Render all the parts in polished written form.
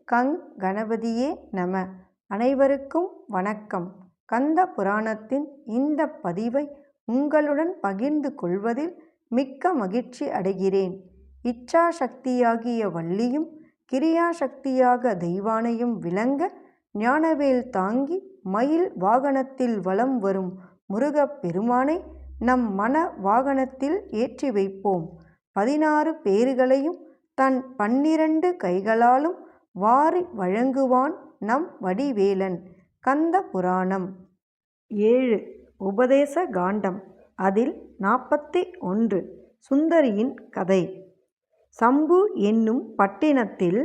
கங் கணபதியே நம. அனைவருக்கும் வணக்கம். கந்த புராணத்தின் இந்த பதிவை உங்களுடன் பகிர்ந்து கொள்வதில் மிக்க மகிழ்ச்சி அடைகிறேன். இச்சா சக்தியாகிய வள்ளியும் கிரியா சக்தியாக தெய்வானையும் விளங்க ஞானவேல் தாங்கி மயில் வாகனத்தில் வலம் வரும் முருகப் பெருமானை நம் மன வாகனத்தில் ஏற்றி வைப்போம். 16 பேறுகளையும் தன் 12 கைகளாலும் வாரி வழங்குவான் நம் வடிவேலன். கந்த புராணம் 7 உபதேச காண்டம். அதில் 41 சுந்தரியின் கதை. சம்பு என்னும் பட்டினத்தில்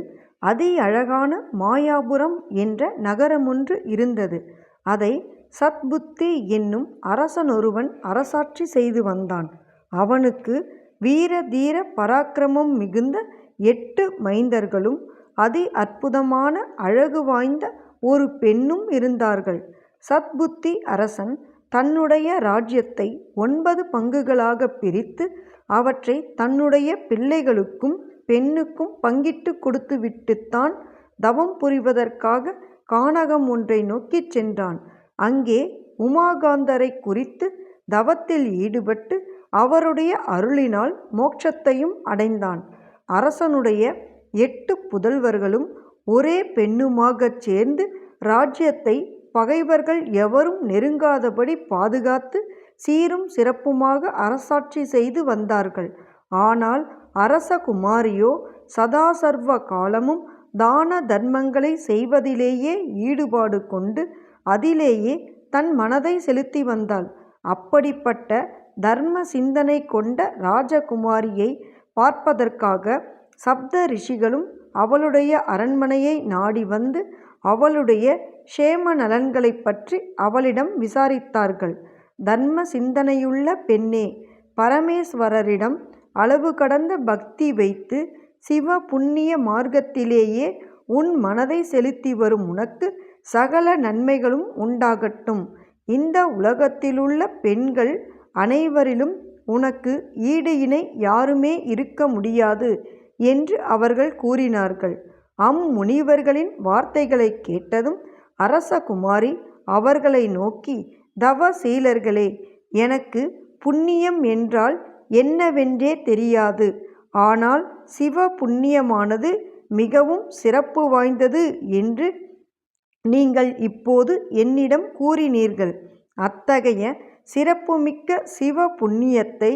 அதி அழகான மாயாபுரம் என்ற நகரமொன்று இருந்தது. அதை சத்புத்தி என்னும் அரசனொருவன் அரசாட்சி செய்து வந்தான். அவனுக்கு வீர தீர பராக்கிரமம் மிகுந்த 8 மைந்தர்களும் அதி அற்புதமான அழகு வாய்ந்த ஒரு பெண்ணும் இருந்தார்கள். சத்புத்தி அரசன் தன்னுடைய ராஜ்யத்தை 9 பங்குகளாக பிரித்து அவற்றை தன்னுடைய பிள்ளைகளுக்கும் பெண்ணுக்கும் பங்கிட்டு கொடுத்துவிட்டுத்தான் தவம் புரிவதற்காக கானகம் ஒன்றை நோக்கிச் சென்றான். அங்கே உமாகாந்தரை குறித்து தவத்தில் ஈடுபட்டு அவருடைய அருளினால் மோட்சத்தையும் அடைந்தான். அரசனுடைய 8 புதல்வர்களும் ஒரே பெண்ணுமாகச் சேர்ந்து ராஜ்யத்தை பகைவர்கள் எவரும் நெருங்காதபடி பாதுகாத்து சீரும் சிறப்புமாக அரசாட்சி செய்து வந்தார்கள். ஆனால் அரசகுமாரியோ சதாசர்வ காலமும் தான தர்மங்களை செய்வதிலேயே ஈடுபாடு கொண்டு அதிலேயே தன் மனதை செலுத்தி வந்தாள். அப்படிப்பட்ட தர்ம சிந்தனை கொண்ட ராஜகுமாரியை பார்ப்பதற்காக சப்த ரிஷிகளும் அவளுடைய அரண்மனையை நாடி வந்து அவளுடைய க்ஷேம நலன்களை பற்றி அவளிடம் விசாரித்தார்கள். தர்ம சிந்தனையுள்ள பெண்ணே, பரமேஸ்வரரிடம் அளவு கடந்த பக்தி வைத்து சிவ புண்ணிய மார்க்கத்திலேயே உன் மனதை செலுத்தி வரும் உனக்கு சகல நன்மைகளும் உண்டாகட்டும். இந்த உலகத்திலுள்ள பெண்கள் அனைவரிலும் உனக்கு ஈடு இணை யாருமே இருக்க முடியாது என்று அவர்கள் கூறினார்கள். அம்முனிவர்களின் வார்த்தைகளை கேட்டதும் அரசகுமாரி அவர்களை நோக்கி, தவசீலர்களே, எனக்கு புண்ணியம் என்றால் என்னவென்றே தெரியாது. ஆனால் சிவ புண்ணியமானது மிகவும் சிறப்பு வாய்ந்தது என்று நீங்கள் இப்போது என்னிடம் கூறினீர்கள். அத்தகைய சிறப்புமிக்க சிவ புண்ணியத்தை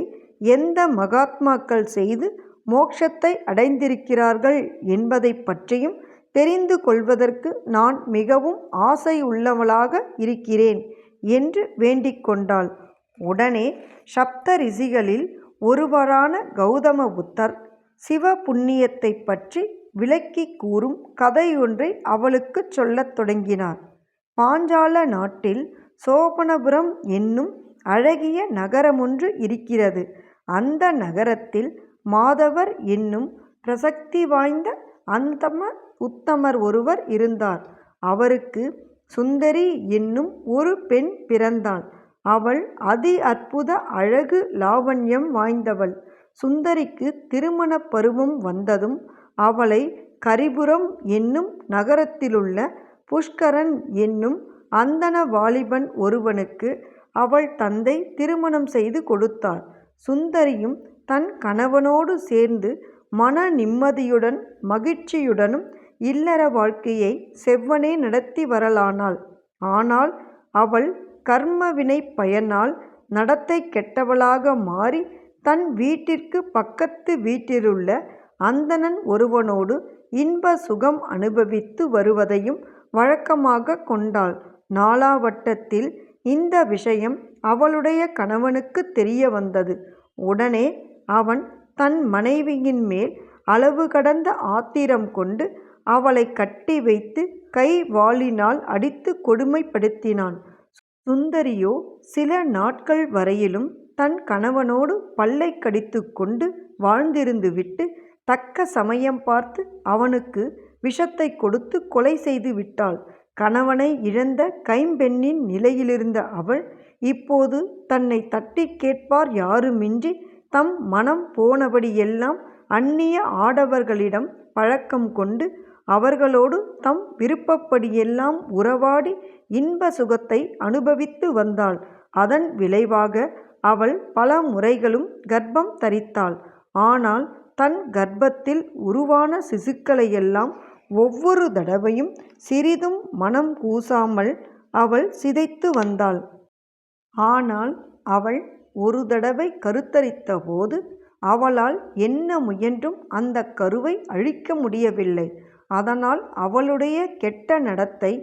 எந்த மகாத்மாக்கள் செய்து மோட்சத்தை அடைந்திருக்கிறார்கள் என்பதை பற்றியும் தெரிந்து கொள்வதற்கு நான் மிகவும் ஆசை உள்ளவளாக இருக்கிறேன் என்று வேண்டிக் கொண்டாள். உடனே சப்த ரிஷிகளில் ஒருவரான கௌதம புத்தர் சிவ புண்ணியத்தை பற்றி விளக்கி கூறும் கதையொன்றை அவளுக்கு சொல்லத் தொடங்கினார். பாஞ்சால நாட்டில் சோபனபுரம் என்னும் அழகிய நகரமொன்று இருக்கிறது. அந்த நகரத்தில் மாதவர் என்னும் பிரசக்தி வாய்ந்த அந்தம உத்தமர் ஒருவர் இருந்தார். அவருக்கு சுந்தரி என்னும் ஒரு பெண் பிறந்தாள். அவள் அதி அற்புத அழகு லாவண்யம் வாய்ந்தவள். சுந்தரிக்கு திருமண பருவம் வந்ததும் அவளை கரிபுரம் என்னும் நகரத்திலுள்ள புஷ்கரன் என்னும் அந்தண வாலிபன் ஒருவனுக்கு அவள் தந்தை திருமணம் செய்து கொடுத்தார். சுந்தரியும் தன் கணவனோடு சேர்ந்து மன நிம்மதியுடன் மகிழ்ச்சியுடனும் இல்லற வாழ்க்கையை செவ்வனே நடத்தி வரலானாள். ஆனால் அவள் கர்மவினை பயனால் நடத்தை கெட்டவளாக மாறி தன் வீட்டிற்கு பக்கத்து வீட்டிலுள்ள அந்தணன் ஒருவனோடு இன்ப சுகம் அனுபவித்து வருவதையும் வழக்கமாக கொண்டாள். நாளாவட்டத்தில் இந்த விஷயம் அவளுடைய கணவனுக்கு தெரிய வந்தது. உடனே அவன் தன் மனைவியின் மேல் அளவு கடந்த ஆத்திரம் கொண்டு அவளை கட்டி வைத்து கை வாளினால் அடித்து கொடுமைப்படுத்தினான். சுந்தரியோ சில நாட்கள் வரையிலும் தன் கணவனோடு பல்லை கடித்து கொண்டு வாழ்ந்திருந்து விட்டு தக்க சமயம் பார்த்து அவனுக்கு விஷத்தை கொடுத்து கொலை செய்து விட்டாள். கணவனை இழந்த கைம்பெண்ணின் நிலையிலிருந்த அவள் இப்போது தன்னை தட்டி கேட்பார் யாருமின்றி தம் மனம் போனபடியெல்லாம் அந்நிய ஆடவர்களிடம் பழக்கம் கொண்டு அவர்களோடு தம் விருப்பப்படியெல்லாம் உறவாடி இன்ப சுகத்தை அனுபவித்து வந்தாள். அதன் விளைவாக அவள் பல முறைகளும் கர்ப்பம் தரித்தாள். ஆனால் தன் கர்ப்பத்தில் உருவான சிசுக்களையெல்லாம் ஒவ்வொரு தடவையும் சிறிதும் மனம் கூசாமல் அவள் சிதைத்து வந்தாள். ஆனால் அவள் ஒரு தடவை கருத்தரித்த போது அவளால் என்ன முயன்றும் அந்த கருவை அழிக்க முடியவில்லை. அதனால் அவளுடைய கெட்ட நடத்தை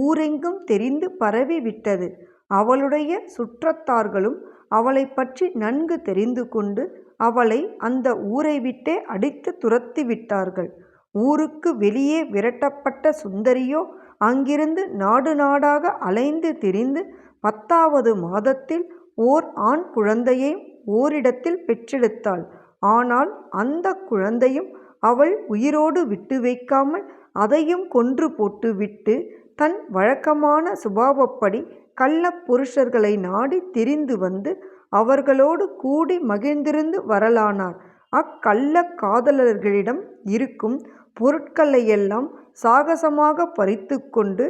ஊரெங்கும் தெரிந்து பரவிவிட்டது. அவளுடைய சுற்றத்தார்களும் அவளை பற்றி நன்கு தெரிந்து கொண்டு அவளை அந்த ஊரை விட்டே அடித்து துரத்தி விட்டார்கள். ஊருக்கு வெளியே விரட்டப்பட்ட சுந்தரியோ அங்கிருந்து நாடு நாடாக அலைந்து திரிந்து 10வது மாதத்தில் ஓர் ஆண் குழந்தையை ஓரிடத்தில் பெற்றெடுத்தாள். ஆனால் அந்த குழந்தையும் அவள் உயிரோடு விட்டு வைக்காமல் அதையும் கொன்று போட்டு விட்டு தன் வழக்கமான சுபாவப்படி கள்ள புருஷர்களை நாடி திரிந்து வந்து அவர்களோடு கூடி மகிழ்ந்திருந்து வரலானார். அக்கள்ள காதலர்களிடம் இருக்கும் பொருட்களையெல்லாம் சாகசமாக பறித்து கொண்டு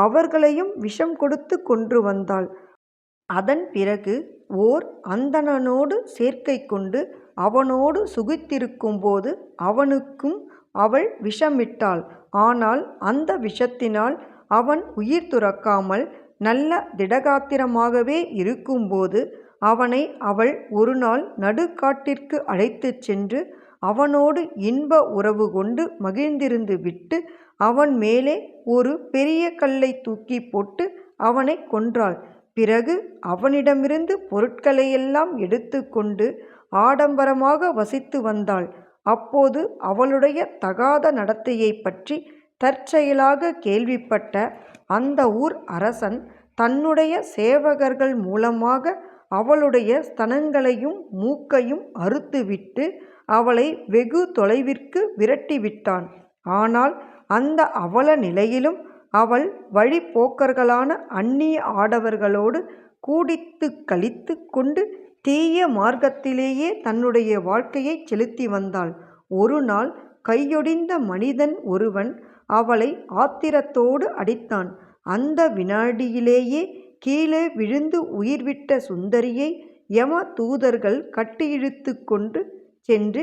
அவர்களையும் விஷம் கொடுத்து கொன்று வந்தாள். அதன் பிறகு ஓர் அந்தணனோடு சேர்க்கை கொண்டு அவனோடு சுகித்திருக்கும்போது அவனுக்கும் அவள் விஷமிட்டாள். ஆனால் அந்த விஷத்தினால் அவன் உயிர் துறக்காமல் நல்ல திடகாத்திரமாகவே இருக்கும்போது அவனை அவள் ஒரு நாள் நடுக்காட்டிற்கு அழைத்து சென்று அவனோடு இன்ப உறவு கொண்டு மகிழ்ந்திருந்து விட்டு அவன் மேலே ஒரு பெரிய கல்லை தூக்கி போட்டு அவனை கொன்றாள். பிறகு அவனிடமிருந்து பொருட்களையெல்லாம் எடுத்து கொண்டு ஆடம்பரமாக வசித்து வந்தாள். அப்போது அவளுடைய தகாத நடத்தையை பற்றி தற்செயலாக கேள்விப்பட்ட அந்த ஊர் அரசன் தன்னுடைய சேவகர்கள் மூலமாக அவளுடைய ஸ்தனங்களையும் மூக்கையும் அறுத்துவிட்டு அவளை வெகு தொலைவிற்கு விரட்டிவிட்டான். ஆனால் அந்த அவல நிலையிலும் அவள் வழிப்போக்கர்களான அந்நிய ஆடவர்களோடு கூடித்து கழித்து கொண்டு தீய மார்க்கத்திலேயே தன்னுடைய வாழ்க்கையை செலுத்தி வந்தாள். ஒரு நாள் கையொடிந்த மனிதன் ஒருவன் அவளை ஆத்திரத்தோடு அடித்தான். அந்த வினாடியிலேயே கீழே விழுந்து உயிர்விட்ட சுந்தரியை யம தூதர்கள் கட்டியிழுத்து கொண்டு சென்று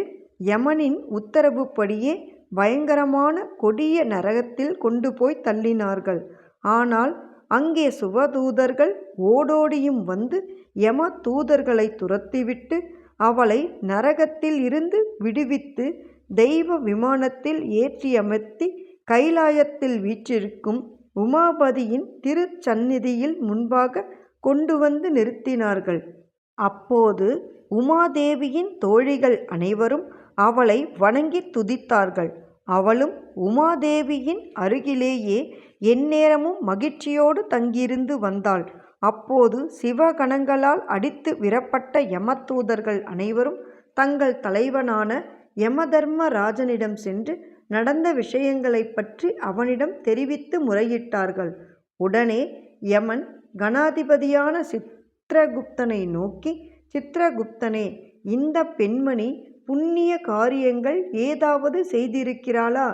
யமனின் உத்தரவுப்படியே பயங்கரமான கொடிய நரகத்தில் கொண்டு போய் தள்ளினார்கள். ஆனால் அங்கே சுவதூதர்கள் ஓடோடியும் வந்து யம தூதர்களை துரத்திவிட்டு அவளை நரகத்தில் இருந்து விடுவித்து தெய்வ விமானத்தில் ஏற்றியமர்த்தி கைலாயத்தில் வீற்றிருக்கும் உமாபதியின் திருச்சந்நிதியில் முன்பாக கொண்டு வந்து நிறுத்தினார்கள். அப்போது உமாதேவியின் தோழிகள் அனைவரும் அவளை வணங்கி துதித்தார்கள். அவளும் உமாதேவியின் அருகிலேயே எந்நேரமும் மகிழ்ச்சியோடு தங்கியிருந்து வந்தாள். அப்போது சிவகணங்களால் அடித்து விரப்பட்ட யமதூதர்கள் அனைவரும் தங்கள் தலைவனான யமதர்மராஜனிடம் சென்று நடந்த விஷயங்களை பற்றி அவனிடம் தெரிவித்து முறையிட்டார்கள். உடனே யமன் கணாதிபதியான சித்திரகுப்தனை நோக்கி, சித்திரகுப்தனே, இந்த பெண்மணி புண்ணிய காரியங்கள் ஏதாவது செய்திருக்கிறாளா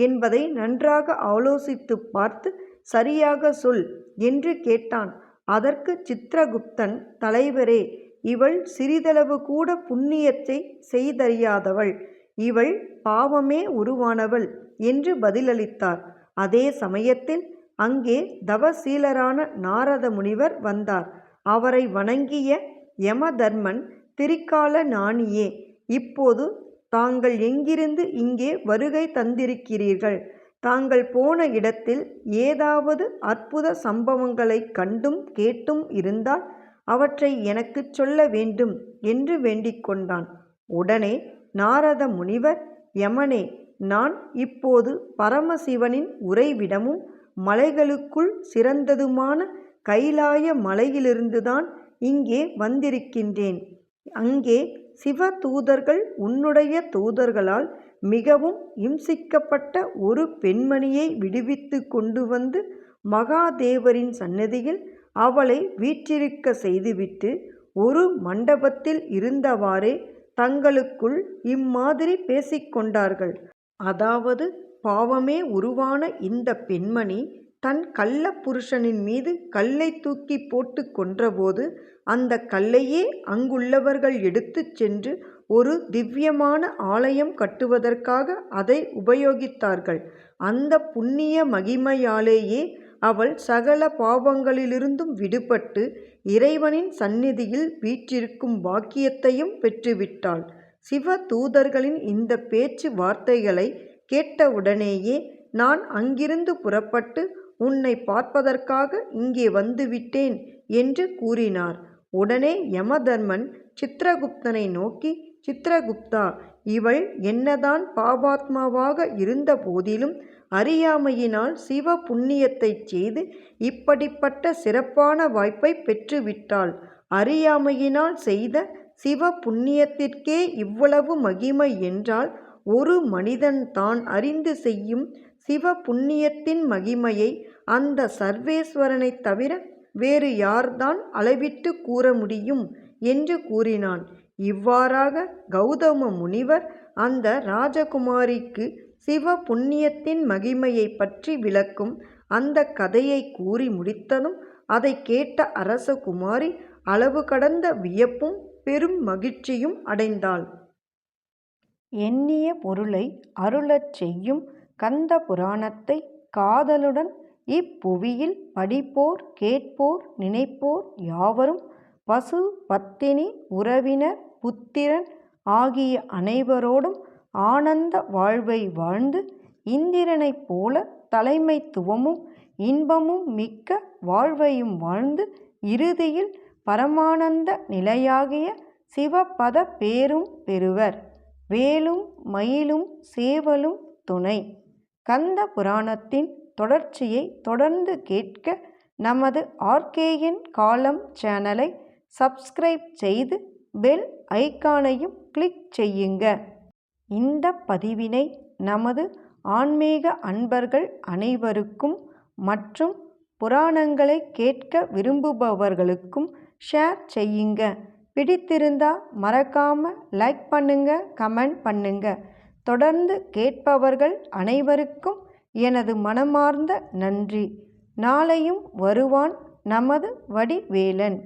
என்பதை நன்றாக ஆலோசித்து பார்த்து சரியாக சொல் என்று கேட்டான். அதற்கு சித்திரகுப்தன், தலைவரே, இவள் சிறிதளவு கூட புண்ணியத்தை செய்தறியாதவள், இவள் பாவமே உருவானவள் என்று பதிலளித்தார். அதே சமயத்தில் அங்கே தவசீலரான நாரத முனிவர் வந்தார். அவரை வணங்கிய யமதர்மன், திரிகால ஞானியே, இப்போது தாங்கள் எங்கிருந்து இங்கே வருகை தந்திருக்கிறீர்கள்? தாங்கள் போன இடத்தில் ஏதாவது அற்புத சம்பவங்களை கண்டும் கேட்டும் இருந்தால் அவற்றை எனக்கு சொல்ல வேண்டும் என்று வேண்டிக் கொண்டான். உடனே நாரத முனிவர், யமனே, நான் இப்போது பரமசிவனின் உறைவிடமும் மலைகளுக்குள் சிறந்ததுமான கைலாய மலையிலிருந்துதான் இங்கே வந்திருக்கின்றேன். அங்கே சிவ தூதர்கள் உன்னுடைய தூதர்களால் மிகவும் இம்சிக்கப்பட்ட ஒரு பெண்மணியை விடுவித்து கொண்டு வந்து மகாதேவரின் சன்னதியில் அவளை வீற்றிருக்க செய்துவிட்டு ஒரு மண்டபத்தில் இருந்தவாறே தங்களுக்குள் இம்மாதிரி பேசிக்கொண்டார்கள். அதாவது, பாவமே உருவான இந்த பெண்மணி தன் கள்ள புருஷனின் மீது கல்லை தூக்கி போட்டு கொன்றபோது அந்த கல்லையே அங்குள்ளவர்கள் எடுத்துச் சென்று ஒரு திவ்யமான ஆலயம் கட்டுவதற்காக அதை உபயோகித்தார்கள். அந்த புண்ணிய மகிமையாலேயே அவள் சகல பாவங்களிலிருந்தும் விடுபட்டு இறைவனின் சந்நிதியில் வீற்றிருக்கும் பாக்கியத்தையும் பெற்றுவிட்டாள். சிவ தூதர்களின் இந்த பேச்சு வார்த்தைகளை கேட்டவுடனேயே நான் அங்கிருந்து புறப்பட்டு உன்னை பார்ப்பதற்காக இங்கே வந்துவிட்டேன் என்று கூறினார். உடனே யமதர்மன் சித்திரகுப்தனை நோக்கி, சித்திரகுப்தா, இவள் என்னதான் பாபாத்மாவாக இருந்த போதிலும் அறியாமையினால் சிவ புண்ணியத்தைச் செய்து இப்படிப்பட்ட சிறப்பான வாய்ப்பை பெற்றுவிட்டாள். அறியாமையினால் செய்த சிவ புண்ணியத்திற்கே இவ்வளவு மகிமை என்றால் ஒரு மனிதன் தான் அறிந்து செய்யும் சிவ புண்ணியத்தின் மகிமையை அந்த சர்வேஸ்வரனைத் தவிர வேறு யார்தான் அளவிட்டு கூற முடியும் என்று கூறினான். இவ்வாறாக கௌதம முனிவர் அந்த ராஜகுமாரிக்கு சிவ புண்ணியத்தின் மகிமையை பற்றி விளக்கும் அந்த கதையை கூறி முடித்ததும் அதை கேட்ட அரசகுமாரி அளவு கடந்த வியப்பும் பெரும் மகிழ்ச்சியும் அடைந்தாள். எண்ணிய பொருளை அருளச் செய்யும் கந்த புராணத்தை காதலுடன் இப்புவியில் படிப்போர், கேட்போர், நினைப்போர் யாவரும் பசு, பத்தினி, உறவினர், புத்திரன் ஆகிய அனைவரோடும் ஆனந்த வாழ்வை வாழ்ந்து இந்திரனைப் போல தலைமைத்துவமும் இன்பமும் மிக்க வாழ்வையும் வாழ்ந்து இறுதியில் பரமானந்த நிலையாகிய சிவபத பேரும் பெறுவர். வேலும் மயிலும் சேவலும் துணை. கந்த புராணத்தின் தொடர்ச்சியை தொடர்ந்து கேட்க நமது ஆர்கேஎன் காலம் சேனலை சப்ஸ்கிரைப் செய்து பெல் ஐகானையும் கிளிக் செய்யுங்க. இந்த பதிவினை நமது ஆன்மீக அன்பர்கள் அனைவருக்கும் மற்றும் புராணங்களை கேட்க விரும்புபவர்களுக்கும் ஷேர் செய்யுங்க. பிடித்திருந்தா மறக்காம லைக் பண்ணுங்க, கமெண்ட் பண்ணுங்க. தொடர்ந்து கேட்பவர்கள் அனைவருக்கும் எனது மனமார்ந்த நன்றி. நாளையும் வருவான் நமது வடிவேலன்.